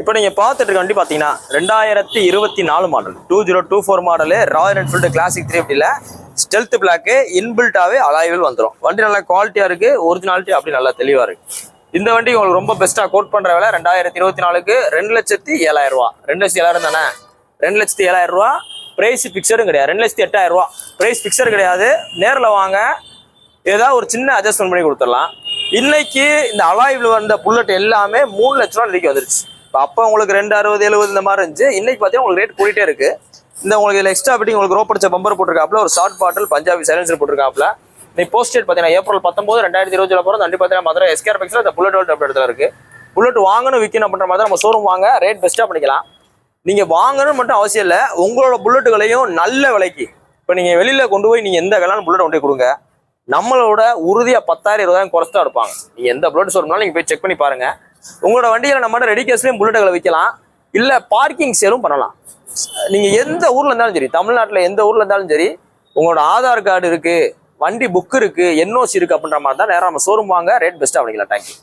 இப்போ நீங்கள் பார்த்துட்டு இருக்க வண்டி பார்த்தீங்கன்னா 2024 model 2024 model Royal Enfield Classic 350ல ஸ்டெல்த் பிளாக்கு இன்பில்ட்டாகவே அலாய்வில் வந்துடும். வண்டி நல்லா குவாலிட்டியாக இருக்குது, ஒரிஜினாலிட்டி அப்படி நல்லா தெளிவாக இருக்குது. இந்த வண்டி உங்களுக்கு ரொம்ப பெஸ்ட்டாக கோட் பண்ணுற விலை 2024க்கு 2,07,000 ரூபா. 2,07,000 தானே? 2,07,000 ரூபா. ப்ரைஸ் ஃபிக்ஸடும் கிடையாது. 2,08,000 ரூபா ப்ரைஸ் ஃபிக்ஸர் கிடையாது. நேரில் வாங்க, ஏதாவது ஒரு சின்ன அட்ஜஸ்ட்மெண்ட் பண்ணி கொடுத்துடலாம். இன்னைக்கு இந்த அலாய்வில் வந்த புல்லட் எல்லாமே 3 லட்ச ரூபா நிலைக்கு வந்துருச்சு. இப்போ அப்போ உங்களுக்கு 260, 70 இந்த மாதிரி இருந்துச்சு. இன்னைக்கு பார்த்தீங்கன்னா உங்களுக்கு ரேட் கூட்டிகிட்டே இருக்கு. இந்த உங்களுக்கு இதில் எக்ஸ்ட்ரா ஃபிட்டிங் உங்களுக்கு ரோப்படிச்ச பம்பர் போட்டிருக்காப்புல, ஒரு ஷார்ட் பாட்டில் பஞ்சாபி சைலன்சர் போட்டிருக்காப்புல. இன்னைக்கு போஸ்ட் டேட் பார்த்தீங்கன்னா April 19, 2020 போகிறோம். வண்டி பார்த்தீங்கன்னா மதுரை எஸ்கேஆர் பைக்ஸில் இந்த புல்லட் இடத்துல இருக்கு. புல்லட் வாங்கணும் விற்கணும் அப்படின்ற மாதிரி நம்ம ஷோரூம் வாங்க, ரேட் பெஸ்ட்டாக பண்ணிக்கலாம். நீங்கள் வாங்கணும்னு மட்டும் அவசியம் இல்லை, உங்களோட புல்லட்டுகளையும் நல்ல விலைக்கு இப்போ நீங்கள் வெளியில் கொண்டு போய் நீங்கள் எந்த விலைன்னு புல்லட் கொண்டு போய் கொடுங்க, நம்மளோட உறுதியாக 10,000 20,000 குறைச்சு தான் இருப்பாங்க. நீங்கள் எந்த புல்லட் ஷோரூம்னாலும் நீங்கள் போய் செக் பண்ணி பாருங்க. உங்களோட வண்டியில் நம்ம ரெடி கேஸ்லையும் புல்லட்டுகளை விற்கலாம், இல்லை பார்க்கிங் சேலும் பண்ணலாம். நீங்கள் எந்த ஊரில் இருந்தாலும் சரி, தமிழ்நாட்டில் எந்த ஊரில் இருந்தாலும் சரி, உங்களோட ஆதார் கார்டு இருக்குது, வண்டி புக் இருக்குது, என்ஓசி இருக்குது அப்படின்ற மாதிரி தான் நேரம் நம்ம ஷோரூம் வாங்க, ரேட் பெஸ்ட்டாக பண்ணிக்கலாம். தேங்க்யூ.